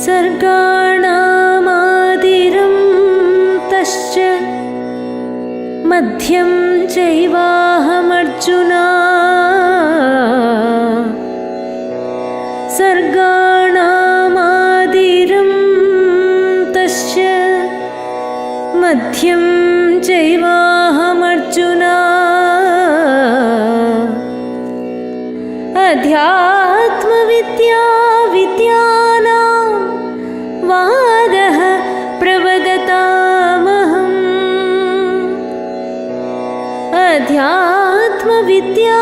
सर्गाणामादिरं तश्च मध्यं चैवाहमर्जुना सर्गाणामादिरं तश्च मध्यं चैवाहमर्जुना अध्यात्मविद्या विद्यानां वादः प्रवदतामहम् अध्यात्मविद्या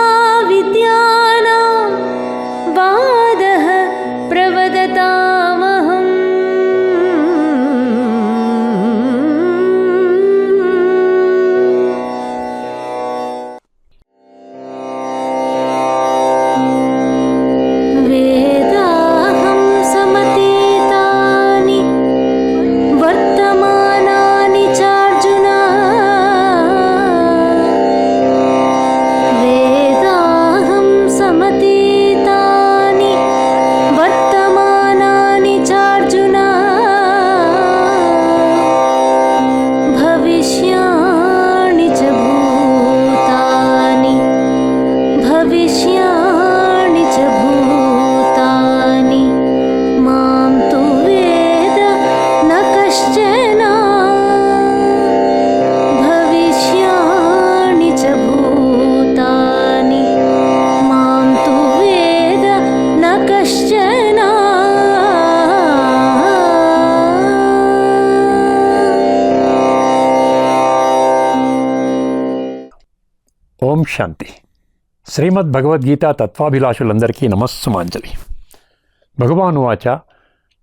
विद्यानां वादः प्रवदतामहम् वेदाहं समतीतानि वर्तमानानि चार्जुन वेदाहं समतीतानि वर्तमानानि चार्जुन भविष्याणि च भूतानि भविष्याणि च भूतानि मां तु वेद न कश्चन भविष्याणि च भूतानि मां तु वेद न कश्चन ఓం శాంతి. శ్రీమద్ భగవద్గీత తత్వాభిలాషులందరికీ నమస్సుమాంజలి. భగవానువాచ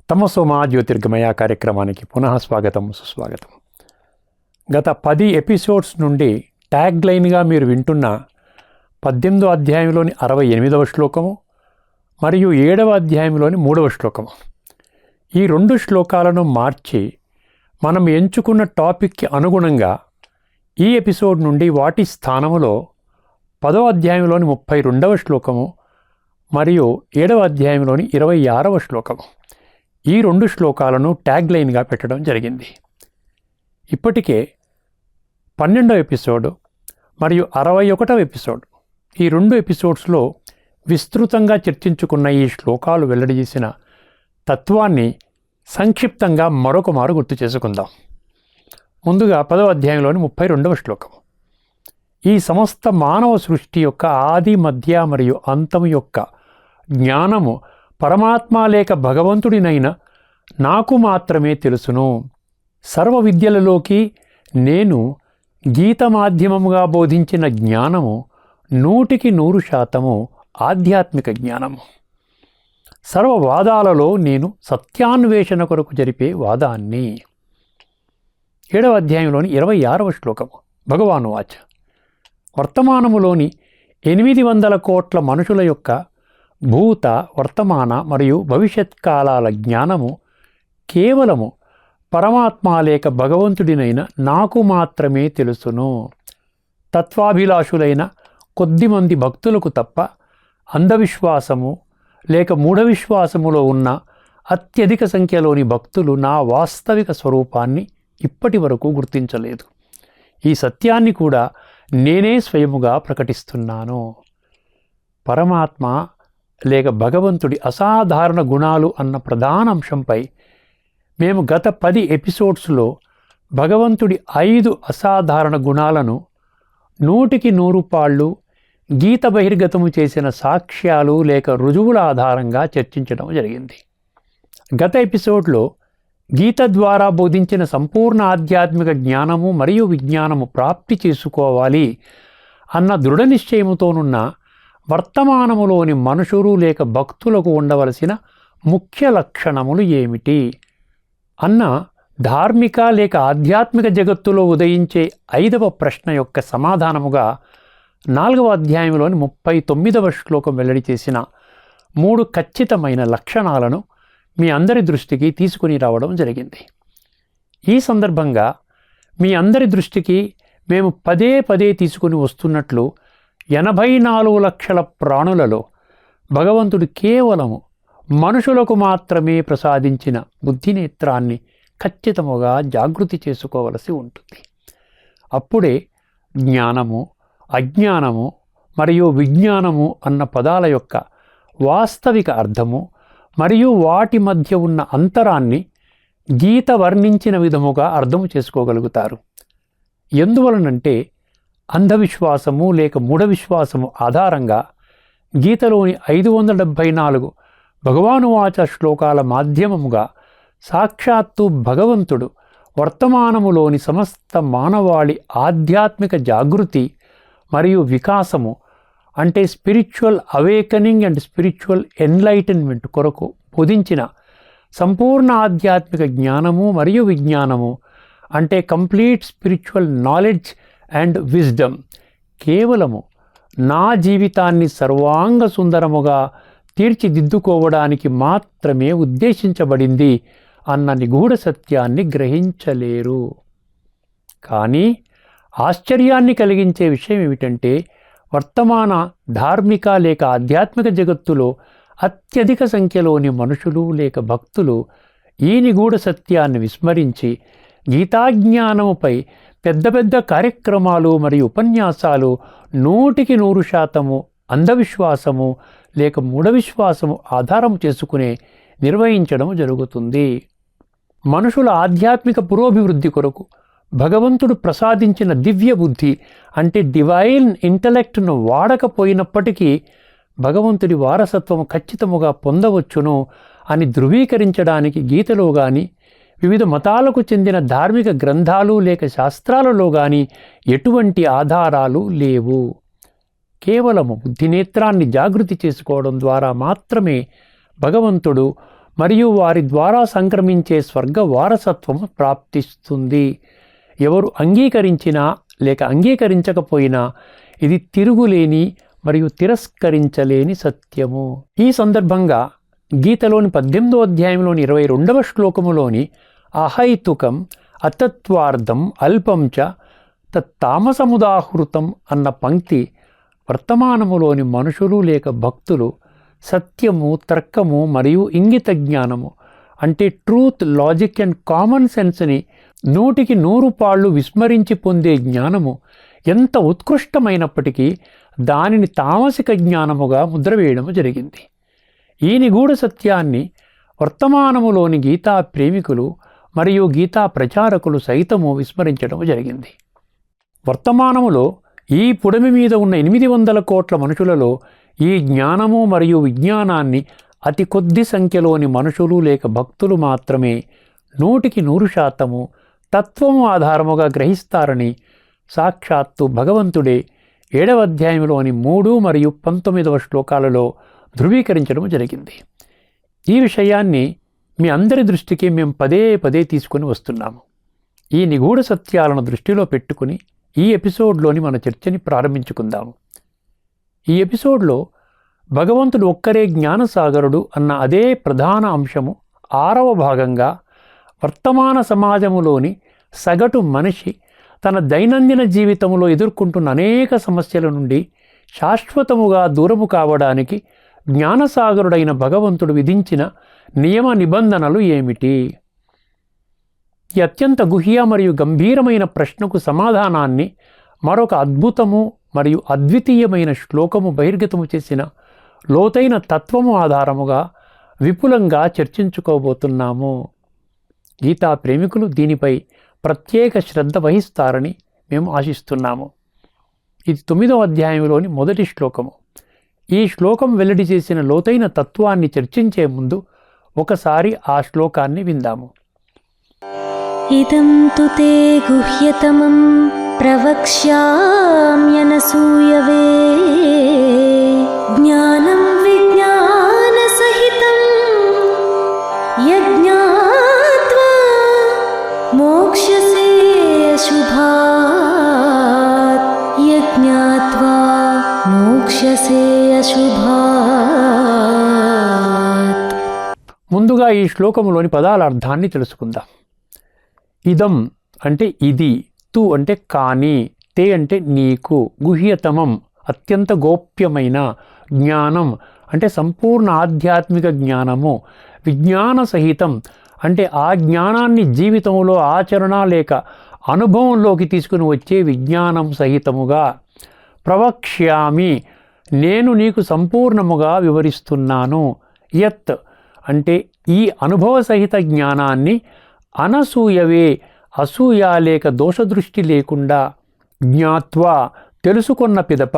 తమసోమా జ్యోతిర్గమయ కార్యక్రమానికి పునః స్వాగతం, సుస్వాగతం. గత 10 ఎపిసోడ్స్ నుండి ట్యాగ్ లైన్గా మీరు వింటున్న 18వ అధ్యాయంలోని 68వ శ్లోకము మరియు 7వ అధ్యాయంలోని 3వ శ్లోకము, ఈ 2 శ్లోకాలను మార్చి మనం ఎంచుకున్న టాపిక్కి అనుగుణంగా ఈ ఎపిసోడ్ నుండి వాటి స్థానములో 10వ అధ్యాయంలోని 32వ శ్లోకము మరియు 7వ అధ్యాయంలోని 26వ శ్లోకము, ఈ 2 శ్లోకాలను ట్యాగ్ లైన్గా పెట్టడం జరిగింది. ఇప్పటికే 12వ ఎపిసోడ్ మరియు 61వ ఎపిసోడ్, ఈ 2 ఎపిసోడ్స్లో విస్తృతంగా చర్చించుకున్న ఈ శ్లోకాలు వెల్లడి చేసిన తత్వాన్ని సంక్షిప్తంగా మరొక మారు గుర్తు చేసుకుందాం. ముందుగా 10వ అధ్యాయంలోని 32వ శ్లోకము, ఈ సమస్త మానవ సృష్టి యొక్క ఆది మధ్య మరియు అంతము యొక్క జ్ఞానము పరమాత్మ లేక భగవంతుడినైన నాకు మాత్రమే తెలుసును. సర్వ విద్యలలోకి నేను గీత మాధ్యమముగా బోధించిన జ్ఞానము 100% ఆధ్యాత్మిక జ్ఞానము. సర్వవాదాలలో నేను సత్యాన్వేషణ కొరకు జరిపే వాదాన్ని. 7వ అధ్యాయంలోని 26వ శ్లోకము, భగవానువాచ వర్తమానములోని 800 కోట్ల మనుషుల యొక్క భూత వర్తమాన మరియు భవిష్యత్ కాలాల జ్ఞానము కేవలము పరమాత్మ లేక భగవంతుడినైన నాకు మాత్రమే తెలుసును. తత్వాభిలాషులైన కొద్దిమంది భక్తులకు తప్ప అంధవిశ్వాసము లేక మూఢవిశ్వాసములో ఉన్న అత్యధిక సంఖ్యలోని భక్తులు నా వాస్తవిక స్వరూపాన్ని ఇప్పటి వరకు గుర్తించలేదు. ఈ సత్యాన్ని కూడా నేనే స్వయముగా ప్రకటిస్తున్నాను. పరమాత్మ లేక భగవంతుడి అసాధారణ గుణాలు అన్న ప్రధాన అంశంపై మేము గత 10 ఎపిసోడ్స్లో భగవంతుడి 5 అసాధారణ గుణాలను 100% గీత బహిర్గతము చేసిన సాక్ష్యాలు లేక రుజువుల ఆధారంగా చర్చించడం జరిగింది. గత ఎపిసోడ్లో గీత ద్వారా బోధించిన సంపూర్ణ ఆధ్యాత్మిక జ్ఞానము మరియు విజ్ఞానము ప్రాప్తి చేసుకోవాలి అన్న దృఢ నిశ్చయముతోనున్న వర్తమానములోని మనుషులు లేక భక్తులకు ఉండవలసిన ముఖ్య లక్షణములు ఏమిటి అన్న ధార్మిక లేక ఆధ్యాత్మిక జగత్తులో ఉదయించే 5వ ప్రశ్న యొక్క సమాధానముగా 4వ అధ్యాయంలోని 39వ శ్లోకం వెల్లడి చేసిన 3 ఖచ్చితమైన లక్షణాలను మీ అందరి దృష్టికి తీసుకుని రావడం జరిగింది. ఈ సందర్భంగా మీ అందరి దృష్టికి మేము పదే పదే తీసుకుని వస్తున్నట్లు 84 లక్షల ప్రాణులలో భగవంతుడు కేవలము మనుషులకు మాత్రమే ప్రసాదించిన బుద్ధినేత్రాన్ని ఖచ్చితముగా జాగృతి చేసుకోవలసి ఉంటుంది. అప్పుడే జ్ఞానము, అజ్ఞానము మరియు విజ్ఞానము అన్న పదాల యొక్క వాస్తవిక అర్థము మరియు వాటి మధ్య ఉన్న అంతరాన్ని గీత వర్ణించిన విధముగా అర్థము చేసుకోగలుగుతారు. ఎందువలనంటే అంధవిశ్వాసము లేక మూఢవిశ్వాసము ఆధారంగా గీతలోని 574 భగవానువాచ శ్లోకాల మాధ్యమముగా సాక్షాత్తు భగవంతుడు వర్తమానములోని సమస్త మానవాళి ఆధ్యాత్మిక జాగృతి మరియు వికాసము అంటే spiritual awakening and spiritual enlightenment కొరకు బోధించిన సంపూర్ణ ఆధ్యాత్మిక జ్ఞానము మరియు విజ్ఞానము అంటే complete spiritual knowledge and wisdom కేవలము నా జీవితాన్ని సర్వాంగ సుందరముగా తీర్చిదిద్దుకోవడానికి మాత్రమే ఉద్దేశించబడింది అన్న నిగూఢ సత్యాన్ని గ్రహించలేరు. కానీ ఆశ్చర్యాన్ని కలిగించే విషయం ఏమిటంటే వర్తమాన ధార్మిక లేక ఆధ్యాత్మిక జగత్తులో అత్యధిక సంఖ్యలోని మనుషులు లేక భక్తులు ఈ నిగూఢ సత్యాన్ని విస్మరించి గీతాజ్ఞానముపై పెద్ద పెద్ద కార్యక్రమాలు మరియు ఉపన్యాసాలు 100% అంధవిశ్వాసము లేక మూఢవిశ్వాసము ఆధారం చేసుకునే నిర్వహించడం జరుగుతుంది. మనుషుల ఆధ్యాత్మిక పురోభివృద్ధి కొరకు భగవంతుడు ప్రసాదించిన దివ్య బుద్ధి అంటే డివైన్ ఇంటలెక్ట్ను వాడకపోయినప్పటికీ భగవంతుడి వారసత్వము ఖచ్చితముగా పొందవచ్చును అని ధృవీకరించడానికి గీతలో గాని వివిధ మతాలకు చెందిన ధార్మిక గ్రంథాలు లేక శాస్త్రాలలో గాని ఎటువంటి ఆధారాలు లేవు. కేవలము బుద్ధినేత్రాన్ని జాగృతి చేసుకోవడం ద్వారా మాత్రమే భగవంతుడు మరియు వారి ద్వారా సంక్రమించే స్వర్గ వారసత్వము ప్రాప్తిస్తుంది. ఎవరు అంగీకరించినా లేక అంగీకరించకపోయినా ఇది తిరుగులేని మరియు తిరస్కరించలేని సత్యము. ఈ సందర్భంగా గీతలోని 18వ అధ్యాయంలోని 22వ శ్లోకములోని అహైతుకం అతత్వార్థం అల్పం చ తత్తామసముదాహృతం అన్న పంక్తి వర్తమానములోని మనుషులు లేక భక్తులు సత్యము, తర్కము మరియు ఇంగిత జ్ఞానము అంటే ట్రూత్, లాజిక్ అండ్ కామన్ సెన్స్ని 100 పాళ్ళు విస్మరించి పొందే జ్ఞానము ఎంత ఉత్కృష్టమైనప్పటికీ దానిని తామసిక జ్ఞానముగా ముద్రవేయడము జరిగింది. ఈ నిగూఢ సత్యాన్ని వర్తమానములోని గీతా ప్రేమికులు మరియు గీతా ప్రచారకులు సైతము విస్మరించడం జరిగింది. వర్తమానములో ఈ పుడమి మీద ఉన్న 800 కోట్ల మనుషులలో ఈ జ్ఞానము మరియు విజ్ఞానాన్ని అతి కొద్ది సంఖ్యలోని మనుషులు లేక భక్తులు మాత్రమే 100% తత్వము ఆధారముగా గ్రహిస్తారని సాక్షాత్తు భగవంతుడే 7వ అధ్యాయంలోని 3 మరియు 19వ శ్లోకాలలో ధృవీకరించడం జరిగింది. ఈ విషయాన్ని మీ అందరి దృష్టికి మేము పదే తీసుకొని వస్తున్నాము. ఈ నిగూఢ సత్యాలను దృష్టిలో పెట్టుకుని ఈ ఎపిసోడ్లోని మన చర్చని ప్రారంభించుకుందాము. ఈ ఎపిసోడ్లో భగవంతుడు ఒక్కరే జ్ఞానసాగరుడు అన్న అదే ప్రధాన అంశము 6వ భాగంగా వర్తమాన సమాజములోని సగటు మనిషి తన దైనందిన జీవితంలో ఎదుర్కొంటున్న అనేక సమస్యల నుండి శాశ్వతముగా దూరము కావడానికి జ్ఞానసాగరుడైన భగవంతుడు విధించిన నియమ నిబంధనలు ఏమిటి? ఈ అత్యంత గుహ్య మరియు గంభీరమైన ప్రశ్నకు సమాధానాన్ని మరొక అద్భుతము మరియు అద్వితీయమైన శ్లోకము బహిర్గతము చేసిన లోతైన తత్వము ఆధారముగా విపులంగా చర్చించుకోబోతున్నాము. గీతా ప్రేమికులు దీనిపై ప్రత్యేక శ్రద్ధ వహిస్తారని మేము ఆశిస్తున్నాము. ఇది 9వ అధ్యాయంలోని మొదటి శ్లోకము. ఈ శ్లోకం వెల్లడి చేసిన లోతైన తత్వాన్ని చర్చించే ముందు ఒకసారి ఆ శ్లోకాన్ని విందాము. ఇదం తు తే గుహ్యతమం ప్రవక్ష్యామ్యనసూయవే జ్ఞానం విజ్ఞాన సహితం యజ్ఞాత్వా మోక్షసే అశుభాత్ యజ్ఞాత్వా మోక్షసే అశుభాత్. ముందుగా ఈ శ్లోకములోని పదాల అర్థాన్ని తెలుసుకుందాం. ఇదం అంటే ఇది, తు అంటే కాని, తే అంటే నీకు, గుహ్యతమం అత్యంత గోప్యమైన, జ్ఞానం అంటే సంపూర్ణ ఆధ్యాత్మిక జ్ఞానము, విజ్ఞాన సహితం అంటే ఆ జ్ఞానాన్ని జీవితంలో ఆచరణ లేక అనుభవంలోకి తీసుకుని వచ్చే విజ్ఞానం సహితముగా, ప్రవక్ష్యామి నేను నీకు సంపూర్ణముగా వివరిస్తున్నాను, యత్ అంటే ఈ అనుభవ సహిత జ్ఞానాన్ని అనసూయవే అసూయ లేక దోషదృష్టి లేకుండా, జ్ఞాత్వా తెలుసుకున్న పిదప,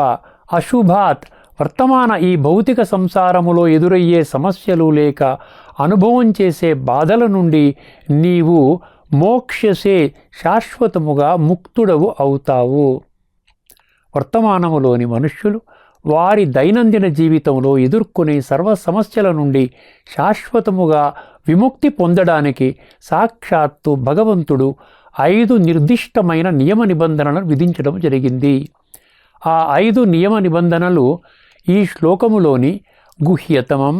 అశుభాత్ వర్తమాన ఈ భౌతిక సంసారములో ఎదురయ్యే సమస్యలు లేక అనుభవం చేసే బాధల నుండి నీవు మోక్షసే శాశ్వతముగా ముక్తుడవు అవుతావు. వర్తమానములోని మనుష్యులు వారి దైనందిన జీవితంలో ఎదుర్కొనే సర్వ సమస్యల నుండి శాశ్వతముగా విముక్తి పొందడానికి సాక్షాత్తు భగవంతుడు 5 నిర్దిష్టమైన నియమ నిబంధనలను విధించడం జరిగింది. ఆ 5 నియమ నిబంధనలు ఈ శ్లోకములోని గుహ్యతమం,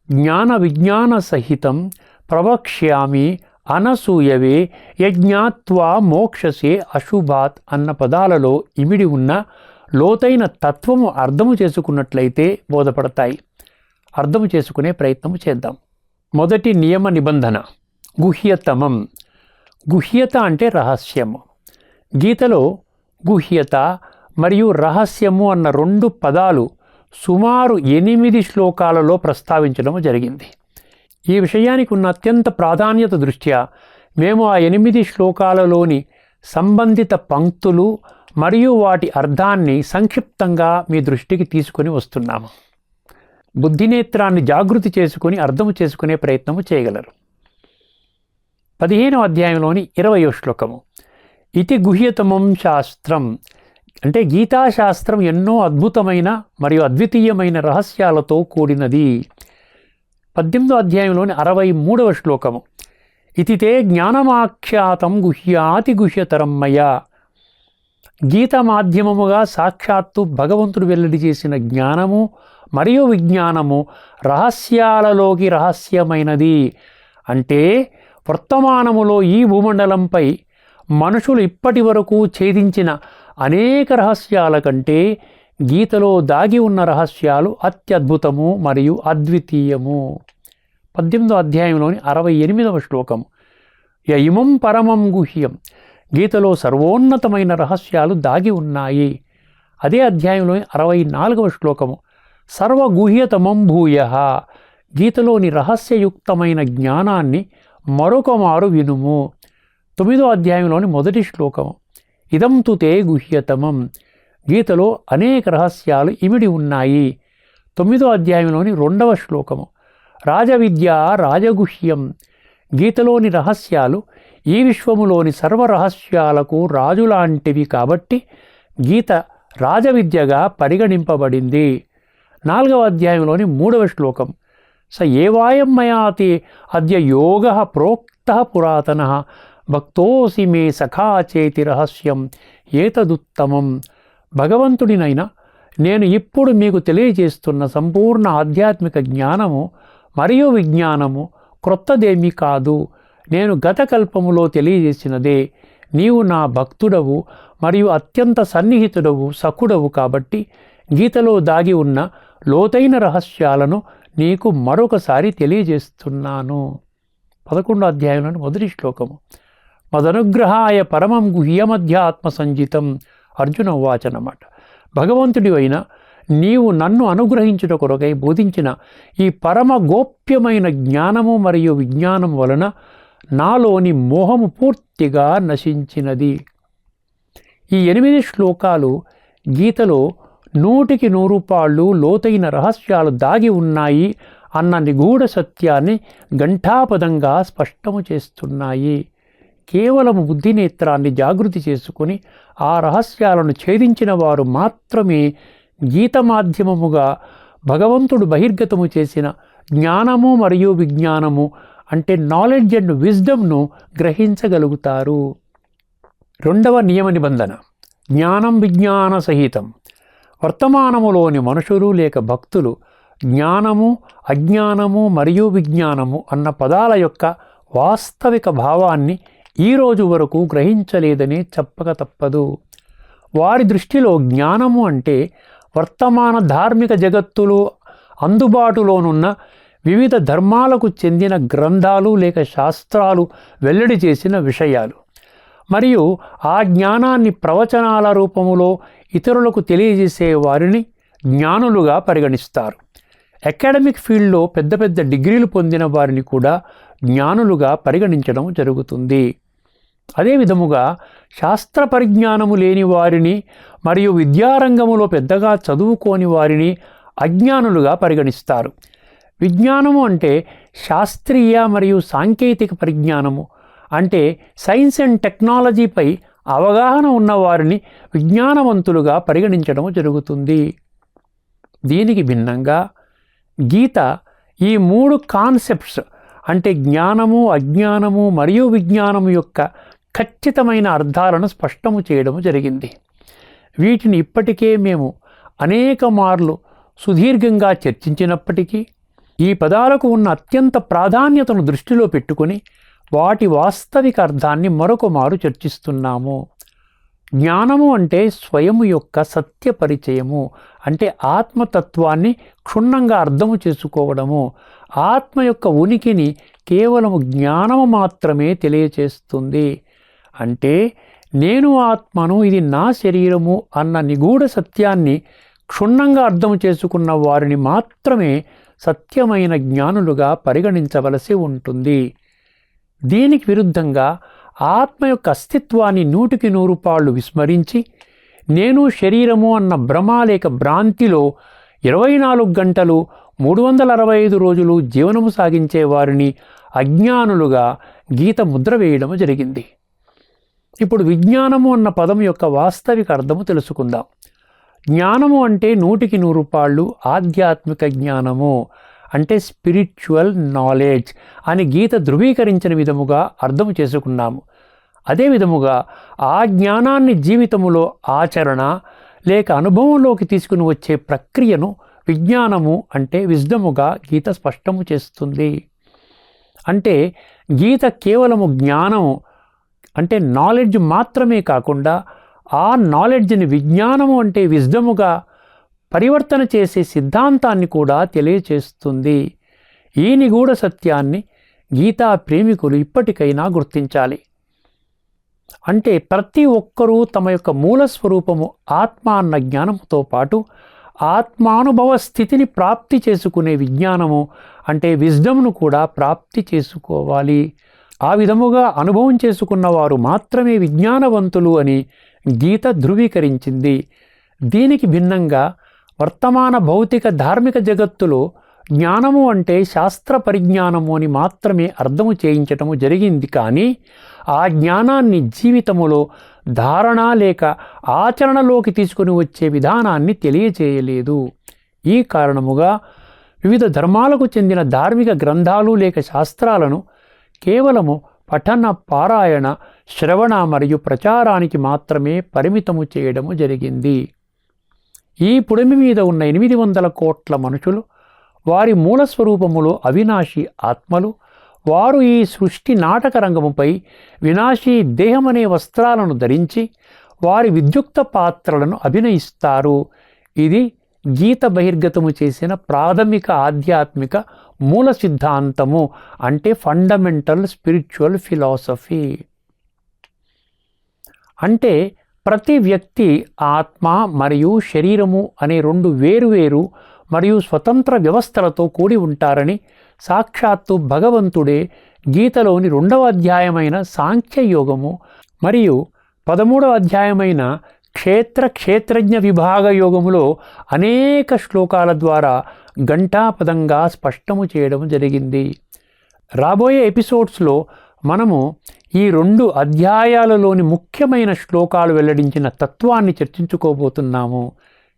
జ్ఞాన విజ్ఞాన సహితం, ప్రవక్ష్యామి, అనసూయవే, యజ్ఞాత్వా మోక్షసే అశుభాత్ అన్న పదాలలో ఇమిడి ఉన్న లోతైన తత్వము అర్థము చేసుకున్నట్లయితే బోధపడతాయి. అర్థము చేసుకునే ప్రయత్నం చేద్దాం. మొదటి నియమ నిబంధన గుహ్యతమం. గుహ్యత అంటే రహస్యము. గీతలో గుహ్యత మరియు రహస్యము అన్న 2 పదాలు సుమారు 8 శ్లోకాలలో ప్రస్తావించడం జరిగింది. ఈ విషయానికి ఉన్న అత్యంత ప్రాధాన్యత దృష్ట్యా మేము ఆ 8 శ్లోకాలలోని సంబంధిత పంక్తులు మరియు వాటి అర్థాన్ని సంక్షిప్తంగా మీ దృష్టికి తీసుకొని వస్తున్నాము. బుద్ధినేత్రాన్ని జాగృతి చేసుకుని అర్థము చేసుకునే ప్రయత్నము చేయగలరు. 15వ అధ్యాయంలోని 20వ శ్లోకము, ఇతి గుహ్యతమం శాస్త్రం అంటే గీతాశాస్త్రం ఎన్నో అద్భుతమైన మరియు అద్వితీయమైన రహస్యాలతో కూడినది. 18వ అధ్యాయంలోని 63వ శ్లోకము, ఇతి తే జ్ఞానమాఖ్యాతం గుహ్యాతి గుహ్యతరం మయా. గీత మాధ్యమముగా సాక్షాత్తు భగవంతుడు వెల్లడి చేసిన జ్ఞానము మరియు విజ్ఞానము రహస్యాలలోకి రహస్యమైనది. అంటే వర్తమానములో ఈ భూమండలంపై మనుషులు ఇప్పటి వరకు ఛేదించిన అనేక రహస్యాల కంటే గీతలో దాగి ఉన్న రహస్యాలు అత్యద్భుతము మరియు అద్వితీయము. 18వ అధ్యాయంలోని 68వ శ్లోకము, ఇమం పరమం గుహ్యం. గీతలో సర్వోన్నతమైన రహస్యాలు దాగి ఉన్నాయి. అదే అధ్యాయంలోని 64వ శ్లోకము, సర్వగుహ్యతమం భూయః. గీతలోని రహస్యయుక్తమైన జ్ఞానాన్ని మరొక మారు వినుము. 9వ అధ్యాయంలోని 1వ శ్లోకము, ఇదం తు తే గుహ్యతమం. గీతలో అనేక రహస్యాలు ఇమిడి ఉన్నాయి. 9వ అధ్యాయంలోని 2వ శ్లోకము, రాజవిద్య రాజగుహ్యం. గీతలోని రహస్యాలు ఈ విశ్వములోని సర్వరహస్యాలకు రాజులాంటివి కాబట్టి గీత రాజవిద్యగా పరిగణింపబడింది. 4వ అధ్యాయంలోని 3వ శ్లోకం, స ఏవాయం మయాతి అద్య యోగ ప్రోక్త పురాతన భక్తోసి మే సఖా చేతి రహస్యం ఏతదుత్తమం. భగవంతుడినైనా నేను ఇప్పుడు మీకు తెలియజేస్తున్న సంపూర్ణ ఆధ్యాత్మిక జ్ఞానము మరియు విజ్ఞానము క్రొత్తదేమీ కాదు. నేను గత కల్పములో తెలియజేసినదే. నీవు నా భక్తుడవు మరియు అత్యంత సన్నిహితుడవు, సఖుడవు కాబట్టి గీతలో దాగి ఉన్న లోతైన రహస్యాలను నీకు మరొకసారి తెలియజేస్తున్నాను. 11వ అధ్యాయంలోని 1వ శ్లోకము, మదనుగ్రహాయ పరమం గుహ్యమధ్యాత్మ సంజితం. అర్జున ఉవాచ అన్నమాట. భగవంతుడివైన నీవు నన్ను అనుగ్రహించుట కొరకై బోధించిన ఈ పరమ గోప్యమైన జ్ఞానము మరియు విజ్ఞానం వలన నాలోని మోహము పూర్తిగా నశించినది. ఈ 8 శ్లోకాలు గీతలో 100కి 100 పాళ్ళు లోతైన రహస్యాలు దాగి ఉన్నాయి అన్న నిగూఢ సత్యాన్ని ఘంటాపదంగా స్పష్టము చేస్తున్నాయి. కేవలం బుద్ధినేత్రాన్ని జాగృతి చేసుకుని ఆ రహస్యాలను ఛేదించిన వారు మాత్రమే గీత మాధ్యమముగా భగవంతుడు బహిర్గతము చేసిన జ్ఞానము మరియు విజ్ఞానము అంటే నాలెడ్జ్ అండ్ విజ్డమ్ను గ్రహించగలుగుతారు. 2వ నియమ నిబంధన జ్ఞానం విజ్ఞాన సహితం. వర్తమానములోని మనుషులు లేక భక్తులు జ్ఞానము, అజ్ఞానము మరియు విజ్ఞానము అన్న పదాల యొక్క వాస్తవిక భావాన్ని ఈ రోజు వరకు గ్రహించలేదని చెప్పక తప్పదు. వారి దృష్టిలో జ్ఞానము అంటే వర్తమాన ధార్మిక జగత్తులో అందుబాటులోనున్న వివిధ ధర్మాలకు చెందిన గ్రంథాలు లేక శాస్త్రాలు వెల్లడి చేసిన విషయాలు, మరియు ఆ జ్ఞానాన్ని ప్రవచనాల రూపములో ఇతరులకు తెలియజేసే వారిని జ్ఞానులుగా పరిగణిస్తారు. అకాడమిక్ ఫీల్డ్లో పెద్ద పెద్ద డిగ్రీలు పొందిన వారిని కూడా జ్ఞానులుగా పరిగణించడం జరుగుతుంది. అదే విధముగా శాస్త్ర పరిజ్ఞానము లేని వారిని మరియు విద్యారంగములో పెద్దగా చదువుకోని వారిని అజ్ఞానులుగా పరిగణిస్తారు. విజ్ఞానము అంటే శాస్త్రీయ మరియు సాంకేతిక పరిజ్ఞానము, అంటే సైన్స్ అండ్ టెక్నాలజీపై అవగాహన ఉన్నవారిని విజ్ఞానవంతులుగా పరిగణించడం జరుగుతుంది. దీనికి భిన్నంగా గీత ఈ 3 కాన్సెప్ట్స్ అంటే జ్ఞానము, అజ్ఞానము మరియు విజ్ఞానము యొక్క ఖచ్చితమైన అర్థాలను స్పష్టము చేయడం జరిగింది. వీటిని ఇప్పటికే మేము అనేక మార్లు సుదీర్ఘంగా చర్చించినప్పటికీ ఈ పదాలకు ఉన్న అత్యంత ప్రాధాన్యతను దృష్టిలో పెట్టుకుని వాటి వాస్తవిక అర్థాన్ని మరొక మారు చర్చిస్తున్నాము. జ్ఞానము అంటే స్వయము యొక్క సత్య పరిచయము, అంటే ఆత్మతత్వాన్ని క్షుణ్ణంగా అర్థము చేసుకోవడము. ఆత్మ యొక్క ఉనికిని కేవలము జ్ఞానము మాత్రమే తెలియచేస్తుంది. అంటే నేను ఆత్మను, ఇది నా శరీరము అన్న నిగూఢ సత్యాన్ని క్షుణ్ణంగా అర్థం చేసుకున్న వారిని మాత్రమే సత్యమైన జ్ఞానులుగా పరిగణించవలసి ఉంటుంది. దీనికి విరుద్ధంగా ఆత్మ యొక్క అస్తిత్వాన్ని 100కి 100 పాళ్ళు విస్మరించి నేను శరీరము అన్న భ్రమ లేక భ్రాంతిలో 24 గంటలు 365 రోజులు జీవనము సాగించే వారిని అజ్ఞానులుగా గీత ముద్ర వేయడం జరిగింది. ఇప్పుడు విజ్ఞానము అన్న పదం యొక్క వాస్తవిక అర్థము తెలుసుకుందాం. జ్ఞానము అంటే 100కి 100 పాళ్ళు ఆధ్యాత్మిక జ్ఞానము, అంటే స్పిరిచువల్ నాలెడ్జ్ అని గీత ధృవీకరించిన విధముగా అర్థము చేసుకున్నాము. అదే విధముగా ఆ జ్ఞానాన్ని జీవితములో ఆచరణ లేక అనుభవంలోకి తీసుకుని వచ్చే ప్రక్రియను విజ్ఞానము అంటే విజ్డముగా గీత స్పష్టము చేస్తుంది. అంటే గీత కేవలము జ్ఞానము అంటే నాలెడ్జ్ మాత్రమే కాకుండా ఆ నాలెడ్జ్ని విజ్ఞానము అంటే విజ్డముగా పరివర్తన చేసే సిద్ధాంతాన్ని కూడా తెలియచేస్తుంది. ఈ నిగూఢ సత్యాన్ని గీతా ప్రేమికులు ఇప్పటికైనా గుర్తించాలి. అంటే ప్రతి ఒక్కరూ తమ యొక్క మూల స్వరూపము ఆత్మ అన్న జ్ఞానముతో పాటు ఆత్మానుభవ స్థితిని ప్రాప్తి చేసుకునే విజ్ఞానము అంటే విజ్డమ్ను కూడా ప్రాప్తి చేసుకోవాలి. ఆ విధముగా అనుభవం చేసుకున్న వారు మాత్రమే విజ్ఞానవంతులు అని గీత ధృవీకరించింది. దీనికి భిన్నంగా వర్తమాన భౌతిక ధార్మిక జగత్తులో జ్ఞానము అంటే శాస్త్ర పరిజ్ఞానము అని మాత్రమే అర్థము చేయించటము జరిగింది. కానీ ఆ జ్ఞానాన్ని జీవితములో ధారణ లేక ఆచరణలోకి తీసుకుని వచ్చే విధానాన్ని తెలియచేయలేదు. ఈ కారణముగా వివిధ ధర్మాలకు చెందిన ధార్మిక గ్రంథాలు లేక శాస్త్రాలను కేవలము పఠన, పారాయణ, శ్రవణ మరియు ప్రచారానికి మాత్రమే పరిమితము చేయడము జరిగింది. ఈ పుడమి మీద ఉన్న 800 కోట్ల మనుషులు వారి మూలస్వరూపములో అవినాశి ఆత్మలు. వారు ఈ సృష్టి నాటక రంగముపై వినాశీ దేహమనే వస్త్రాలను ధరించి వారి విద్యుక్త పాత్రలను అభినయిస్తారు. ఇది గీత బహిర్గతము చేసిన ప్రాథమిక ఆధ్యాత్మిక మూల సిద్ధాంతము, అంటే ఫండమెంటల్ స్పిరిచువల్ ఫిలాసఫీ. అంటే ప్రతి వ్యక్తి ఆత్మ మరియు శరీరము అనే 2 వేరువేరు మరియు స్వతంత్ర వ్యవస్థలతో కూడి ఉంటారని సాక్షాత్తు భగవంతుడే గీతలోని 2వ అధ్యాయమైన సాంఖ్యయోగము మరియు 13వ అధ్యాయమైన క్షేత్రజ్ఞ విభాగ యోగములో అనేక శ్లోకాల ద్వారా ఘంటాపదంగా స్పష్టము చేయడం జరిగింది. రాబోయే ఎపిసోడ్స్లో మనము ఈ 2 అధ్యాయాలలోని ముఖ్యమైన శ్లోకాలు వెల్లడించిన తత్వాన్ని చర్చించుకోబోతున్నాము.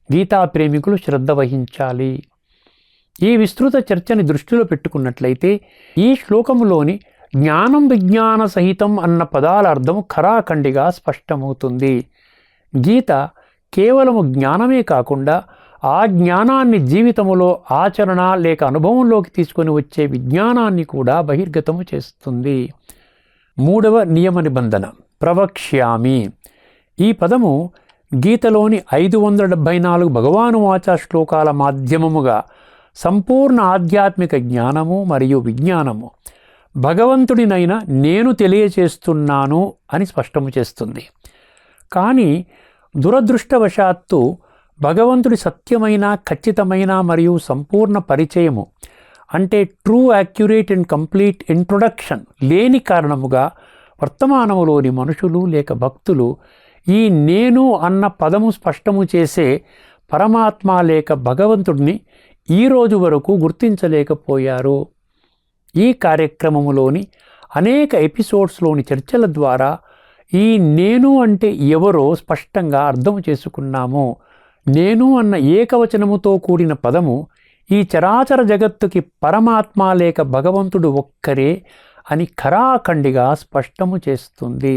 గీతా ప్రేమికులు శ్రద్ధ వహించాలి. ఈ విస్తృత చర్చని దృష్టిలో పెట్టుకున్నట్లయితే ఈ శ్లోకములోని జ్ఞానం విజ్ఞాన సహితం అన్న పదాల అర్థము ఖరాఖండిగా స్పష్టమవుతుంది. గీత కేవలము జ్ఞానమే కాకుండా ఆ జ్ఞానాన్ని జీవితములో ఆచరణ లేక అనుభవంలోకి తీసుకొని వచ్చే విజ్ఞానాన్ని కూడా బహిర్గతము చేస్తుంది. 3వ నియమ నిబంధన ప్రవక్ష్యామి. ఈ పదము గీతలోని 574 భగవాను వాచా శ్లోకాల మాధ్యమముగా సంపూర్ణ ఆధ్యాత్మిక జ్ఞానము మరియు విజ్ఞానము భగవంతుడినైన నేను తెలియచేస్తున్నాను అని స్పష్టము చేస్తుంది. కానీ దురదృష్టవశాత్తు భగవంతుడి సత్యమైన, ఖచ్చితమైన మరియు సంపూర్ణ పరిచయము అంటే true, accurate and complete introduction లేని కారణముగా వర్తమానములోని మనుషులు లేక భక్తులు ఈ నేను అన్న పదము స్పష్టము చేసే పరమాత్మ లేక భగవంతుడిని ఈ రోజు వరకు గుర్తించలేకపోయారు. ఈ కార్యక్రమములోని అనేక ఎపిసోడ్స్లోని చర్చల ద్వారా ఈ నేను అంటే ఎవరో స్పష్టంగా అర్థం చేసుకున్నాము. నేను అన్న ఏకవచనముతో కూడిన పదము ఈ చరాచర జగత్తుకి పరమాత్మ లేక భగవంతుడు ఒక్కరే అని ఖరాఖండిగా స్పష్టము చేస్తుంది.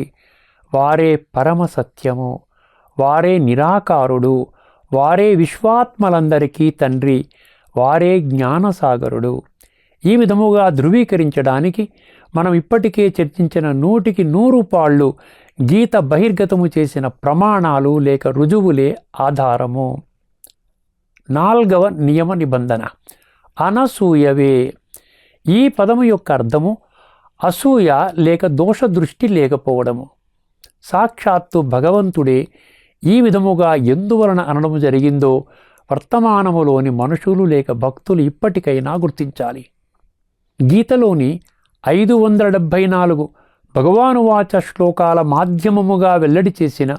వారే పరమ సత్యము, వారే నిరాకారుడు, వారే విశ్వాత్మలందరికీ తండ్రి, వారే జ్ఞానసాగరుడు. ఈ విధముగా ధృవీకరించడానికి మనం ఇప్పటికే చర్చించిన 100కి 100 పాళ్ళు గీత బహిర్గతము చేసిన ప్రమాణాలు లేక రుజువులే ఆధారము. 4వ నియమ నిబంధన అనసూయవే. ఈ పదము యొక్క అర్థము అసూయ లేక దోష దృష్టి లేకపోవడము. సాక్షాత్తు భగవంతుడే ఈ విధముగా ఎందువలన అనడము జరిగిందో వర్తమానములోని మనుషులు లేక భక్తులు ఇప్పటికైనా గుర్తించాలి. గీతలోని 574 భగవానువాచ శ్లోకాల మాధ్యమముగా వెల్లడి చేసిన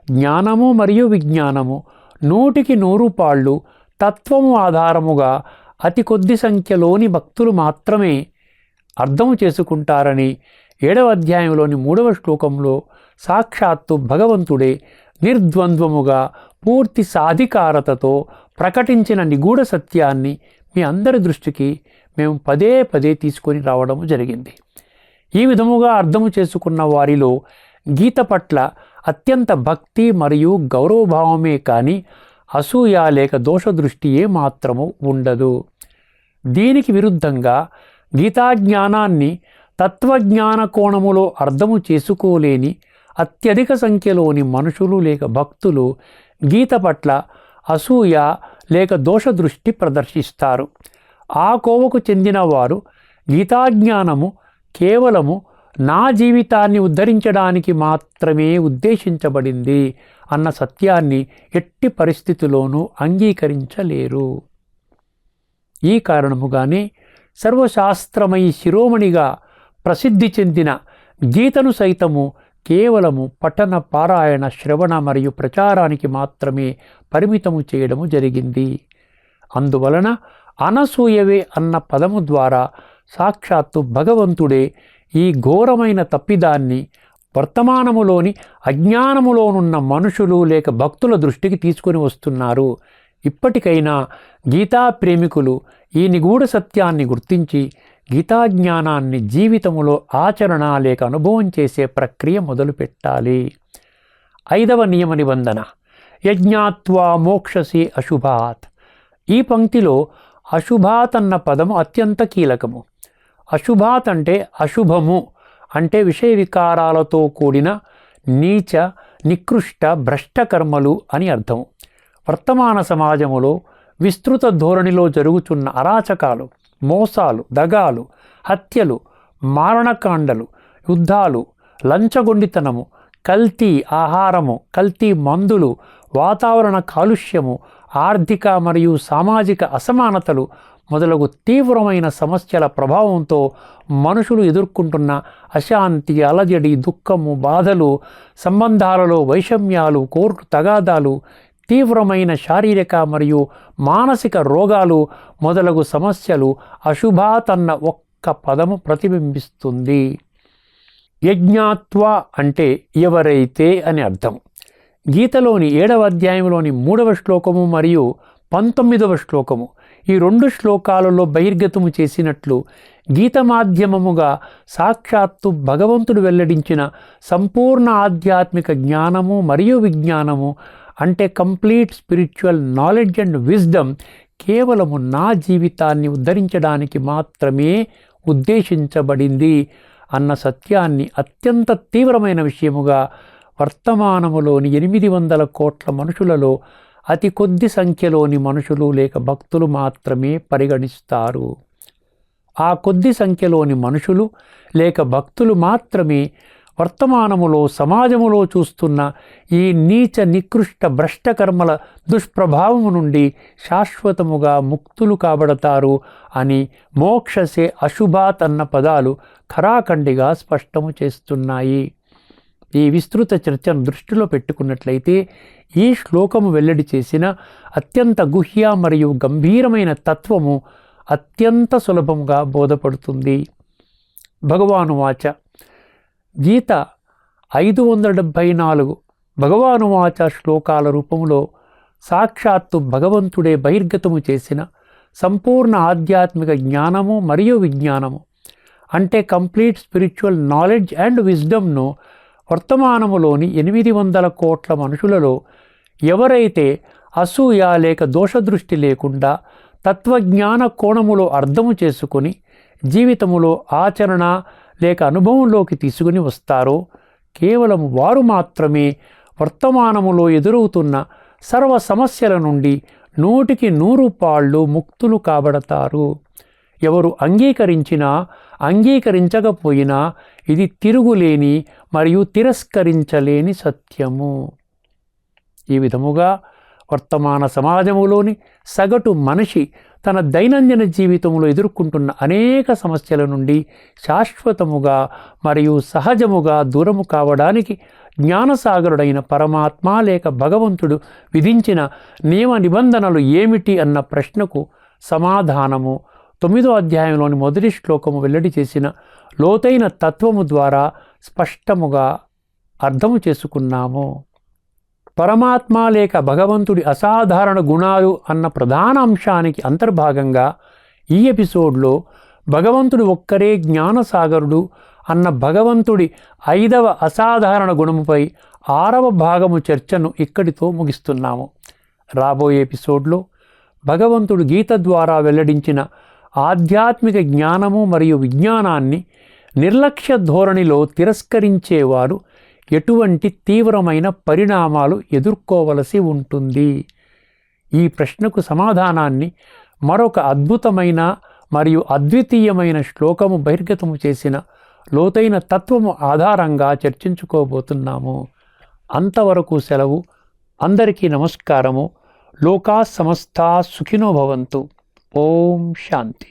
జ్ఞానము మరియు విజ్ఞానము 100కి 100 పాళ్ళు తత్వము ఆధారముగా అతి కొద్ది సంఖ్యలోని భక్తులు మాత్రమే అర్థము చేసుకుంటారని 7వ అధ్యాయంలోని 3వ శ్లోకంలో సాక్షాత్తు భగవంతుడే నిర్ద్వంద్వముగా పూర్తి సాధికారతతో ప్రకటించిన నిగూఢ సత్యాన్ని మీ అందరి దృష్టికి మేము పదే పదే తీసుకొని రావడం జరిగింది. ఈ విధముగా అర్థము చేసుకున్న వారిలో గీత పట్ల అత్యంత భక్తి మరియు గౌరవభావమే కానీ అసూయ లేక దోషదృష్టి ఏమాత్రము ఉండదు. దీనికి విరుద్ధంగా గీతాజ్ఞానాన్ని తత్వజ్ఞాన కోణములో అర్థము చేసుకోలేని అత్యధిక సంఖ్యలోని మనుషులు లేక భక్తులు గీత పట్ల అసూయ లేక దోషదృష్టి ప్రదర్శిస్తారు. ఆ కోవకు చెందిన వారు గీతాజ్ఞానము కేవలము నా జీవితాన్ని ఉద్ధరించడానికి మాత్రమే ఉద్దేశించబడింది అన్న సత్యాన్ని ఎట్టి పరిస్థితిలోనూ అంగీకరించలేరు. ఈ కారణముగానే సర్వశాస్త్రమయి శిరోమణిగా ప్రసిద్ధి చెందిన గీతను సైతము కేవలము పఠన, పారాయణ, శ్రవణ మరియు ప్రచారానికి మాత్రమే పరిమితము చేయడము జరిగింది. అందువలన అనసూయవే అన్న పదము ద్వారా సాక్షాత్తు భగవంతుడే ఈ ఘోరమైన తప్పిదాన్ని వర్తమానములోని అజ్ఞానములోనున్న మనుషులు లేక భక్తుల దృష్టికి తీసుకొని వస్తున్నారు. ఇప్పటికైనా గీతా ప్రేమికులు ఈ నిగూఢ సత్యాన్ని గుర్తించి గీతాజ్ఞానాన్ని జీవితములో ఆచరణ లేక అనుభవం చేసే ప్రక్రియ మొదలుపెట్టాలి. 5వ నియమ నిబంధన యజ్ఞాత్వా మోక్షసి అశుభాత్. ఈ పంక్తిలో అశుభాత్ అన్న పదము అత్యంత కీలకము. అశుభాత్ అంటే అశుభము అంటే విషయ వికారాలతో కూడిన నీచ, నికృష్ట, భ్రష్ట కర్మలు అని అర్థము. వర్తమాన సమాజములో విస్తృత ధోరణిలో జరుగుతున్న అరాచకాలు, మోసాలు, దగాలు, హత్యలు, మారణకాండలు, యుద్ధాలు, లంచగొండితనము, కల్తీ ఆహారము, కల్తీ మందులు, వాతావరణ కాలుష్యము, ఆర్థిక మరియు సామాజిక అసమానతలు మొదలగు తీవ్రమైన సమస్యల ప్రభావంతో మనుషులు ఎదుర్కొంటున్న అశాంతి, అలజడి, దుఃఖము, బాధలు, సంబంధాలలో వైషమ్యాలు, కోర్టు తగాదాలు, తీవ్రమైన శారీరక మరియు మానసిక రోగాలు మొదలగు సమస్యలు అశుభాత్ అన్న ఒక్క పదము ప్రతిబింబిస్తుంది. యజ్ఞాత్వ అంటే ఎవరైతే అని అర్థం. గీతలోని 7వ అధ్యాయంలోని 3వ శ్లోకము మరియు 19వ శ్లోకము ఈ 2 శ్లోకాలలో బహిర్గతము చేసినట్లు గీత మాధ్యమముగా సాక్షాత్తు భగవంతుడు వెల్లడించిన సంపూర్ణ ఆధ్యాత్మిక జ్ఞానము మరియు విజ్ఞానము అంటే complete spiritual knowledge and wisdom కేవలము నా జీవితాన్ని ఉద్ధరించడానికి మాత్రమే ఉద్దేశించబడింది అన్న సత్యాన్ని అత్యంత తీవ్రమైన విషయముగా వర్తమానములోని 800 కోట్ల మనుషులలో అతి కొద్ది సంఖ్యలోని మనుషులు లేక భక్తులు మాత్రమే పరిగణిస్తారు. ఆ కొద్ది సంఖ్యలోని మనుషులు లేక భక్తులు మాత్రమే వర్తమానములో సమాజములో చూస్తున్న ఈ నీచ నికృష్ట భ్రష్టకర్మల దుష్ప్రభావము నుండి శాశ్వతముగా ముక్తులు కాబడతారు అని మోక్షసే అశుభాత్ అన్న పదాలు ఖరాఖండిగా స్పష్టము చేస్తున్నాయి. ఈ విస్తృత చర్చను దృష్టిలో పెట్టుకున్నట్లయితే ఈ శ్లోకము వెల్లడి చేసిన అత్యంత గుహ్య మరియు గంభీరమైన తత్వము అత్యంత సులభంగా బోధపడుతుంది. భగవానువాచ. గీత 574 భగవానువాచ శ్లోకాల రూపంలో సాక్షాత్తు భగవంతుడే బహిర్గతము చేసిన సంపూర్ణ ఆధ్యాత్మిక జ్ఞానము మరియు విజ్ఞానము అంటే కంప్లీట్ స్పిరిచువల్ నాలెడ్జ్ అండ్ విజ్డమ్ను వర్తమానములోని 800 కోట్ల మనుషులలో ఎవరైతే అసూయ లేక దోషదృష్టి లేకుండా తత్వజ్ఞాన కోణములో అర్థము చేసుకొని జీవితములో ఆచరణ లేక అనుభవంలోకి తీసుకుని వస్తారో కేవలం వారు మాత్రమే వర్తమానములో ఎదురవుతున్న సర్వ సమస్యల నుండి 100కి 100 పాళ్ళు ముక్తులు కాబడతారు. ఎవరు అంగీకరించినా అంగీకరించకపోయినా ఇది తిరుగులేని మరియు తిరస్కరించలేని సత్యము. ఈ విధముగా వర్తమాన సమాజములోని సగటు మనిషి తన దైనందిన జీవితంలో ఎదుర్కొంటున్న అనేక సమస్యల నుండి శాశ్వతముగా మరియు సహజముగా దూరము కావడానికి జ్ఞానసాగరుడైన పరమాత్మ లేక భగవంతుడు విధించిన నియమ నిబంధనలు ఏమిటి అన్న ప్రశ్నకు సమాధానము 9వ అధ్యాయంలోని మొదటి శ్లోకము వెల్లడి చేసిన లోతైన తత్వము ద్వారా స్పష్టముగా అర్థము చేసుకున్నాము. పరమాత్మ లేక భగవంతుడి అసాధారణ గుణాలు అన్న ప్రధాన అంశానికి అంతర్భాగంగా ఈ ఎపిసోడ్లో భగవంతుడు ఒక్కరే జ్ఞానసాగరుడు అన్న భగవంతుడి 5వ అసాధారణ గుణముపై 6వ భాగము చర్చను ఇక్కడితో ముగిస్తున్నాము. రాబోయే ఎపిసోడ్లో భగవంతుడు గీత ద్వారా వెల్లడించిన ఆధ్యాత్మిక జ్ఞానము మరియు విజ్ఞానాన్ని నిర్లక్ష్య ధోరణిలో తిరస్కరించేవారు ఎటువంటి తీవ్రమైన పరిణామాలు ఎదుర్కోవలసి ఉంటుంది. ఈ ప్రశ్నకు సమాధానాన్ని మరొక అద్భుతమైన మరియు అద్వితీయమైన శ్లోకము బహిర్గతము చేసిన లోతైన తత్వము ఆధారంగా చర్చించుకోబోతున్నాము. అంతవరకు సెలవు. అందరికీ నమస్కారము. లోకా సమస్తా సుఖినో భవంతు. ఓం శాంతి.